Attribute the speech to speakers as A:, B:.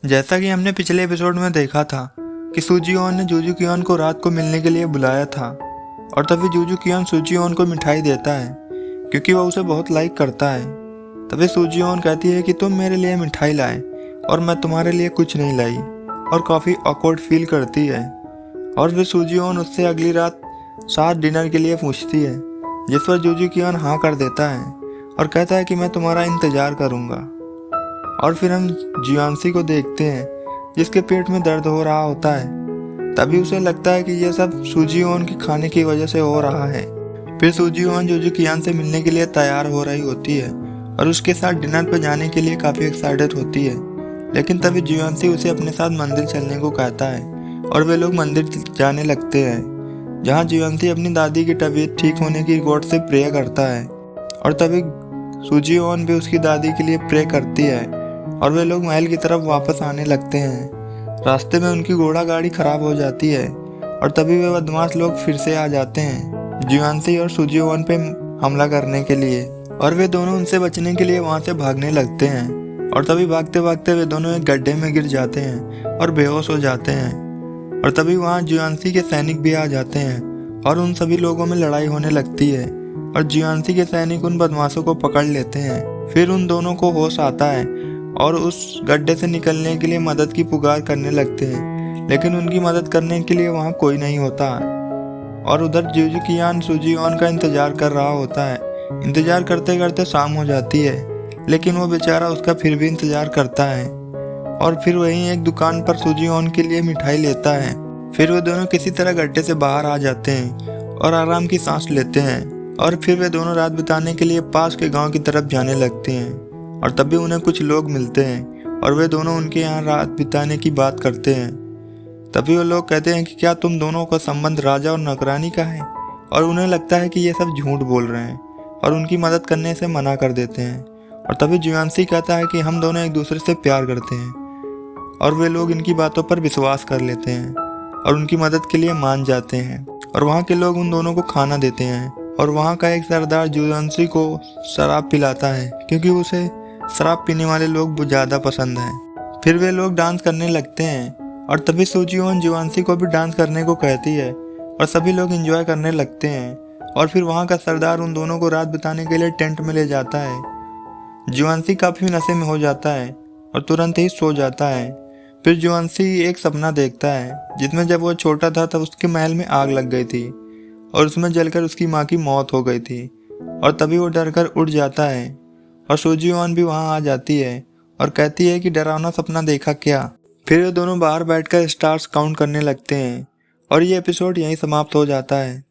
A: जैसा कि हमने पिछले एपिसोड में देखा था कि सूजीओन ने जूजू कियोन को रात को मिलने के लिए बुलाया था और तभी जूजू कियोन सूजीओन को मिठाई देता है क्योंकि वह उसे बहुत लाइक करता है। तभी सूजीओन कहती है कि तुम मेरे लिए मिठाई लाए और मैं तुम्हारे लिए कुछ नहीं लाई और काफ़ी ऑकवर्ड फील करती है। और फिर सूजीओन उससे अगली रात साथ डिनर के लिए पूछती है, जिस पर जूजू कियोन हाँ कर देता है और कहता है कि मैं तुम्हारा इंतज़ार करूँगा। और फिर हम जियांसी को देखते हैं जिसके पेट में दर्द हो रहा होता है। तभी उसे लगता है कि यह सब सूजीओन के खाने की वजह से हो रहा है। फिर सूजीओन जूजू कियान से मिलने के लिए तैयार हो रही होती है और उसके साथ डिनर पर जाने के लिए काफ़ी एक्साइटेड होती है। लेकिन तभी जियांसी उसे अपने साथ मंदिर चलने को कहता है और वे लोग मंदिर जाने लगते हैं, जहाँ जियांसी अपनी दादी की तबीयत ठीक होने की गॉड से प्रे करता है। और तभी सूजीओन भी उसकी दादी के लिए प्रे करती है और वे लोग महल की तरफ वापस आने लगते हैं। रास्ते में उनकी घोड़ा गाड़ी खराब हो जाती है और तभी वे बदमाश लोग फिर से आ जाते हैं जियांसी और सूजीओन पे हमला करने के लिए, और वे दोनों उनसे बचने के लिए वहां से भागने लगते हैं। और तभी भागते भागते वे दोनों एक गड्ढे में गिर जाते हैं और बेहोश हो जाते हैं। और तभी वहां जियांसी के सैनिक भी आ जाते हैं और उन सभी लोगों में लड़ाई होने लगती है और जियांसी के सैनिक उन बदमाशों को पकड़ लेते हैं। फिर उन दोनों को होश आता है और उस गड्ढे से निकलने के लिए मदद की पुकार करने लगते हैं, लेकिन उनकी मदद करने के लिए वहाँ कोई नहीं होता। और उधर जूजू कियान सूजीओन का इंतजार कर रहा होता है। इंतजार करते करते शाम हो जाती है, लेकिन वो बेचारा उसका फिर भी इंतजार करता है। और फिर वहीं एक दुकान पर सूजीओन के लिए मिठाई लेता है। फिर वे दोनों किसी तरह गड्ढे से बाहर आ जाते हैं और आराम की सांस लेते हैं। और फिर वे दोनों रात बिताने के लिए पास के गांव की तरफ जाने लगते हैं। और तभी उन्हें कुछ लोग मिलते हैं और वे दोनों उनके यहाँ रात बिताने की बात करते हैं। तभी वो लोग कहते हैं कि क्या तुम दोनों का संबंध राजा और नौकरानी का है, और उन्हें लगता है कि ये सब झूठ बोल रहे हैं और उनकी मदद करने से मना कर देते हैं। और तभी जियांसी कहता है कि हम दोनों एक दूसरे से प्यार करते हैं, और वे लोग इनकी बातों पर विश्वास कर लेते हैं और उनकी मदद के लिए मान जाते हैं। और वहाँ के लोग उन दोनों को खाना देते हैं और वहाँ का एक सरदार जियांसी को शराब पिलाता है क्योंकि उसे शराब पीने वाले लोग ज़्यादा पसंद हैं। फिर वे लोग डांस करने लगते हैं और तभी सूजीओन जियांसी को भी डांस करने को कहती है और सभी लोग एंजॉय करने लगते हैं। और फिर वहाँ का सरदार उन दोनों को रात बिताने के लिए टेंट में ले जाता है। जियांसी काफ़ी नशे में हो जाता है और तुरंत ही सो जाता है। फिर जियांसी एक सपना देखता है जिसमें जब वो छोटा था तब उसके महल में आग लग गई थी और उसमें जलकर उसकी माँ की मौत हो गई थी। और तभी वो डरकर उठ जाता है और सूजीओन भी वहां आ जाती है और कहती है कि डरावना सपना देखा क्या। फिर वे दोनों बाहर बैठकर स्टार्स काउंट करने लगते हैं और ये एपिसोड यहीं समाप्त हो जाता है।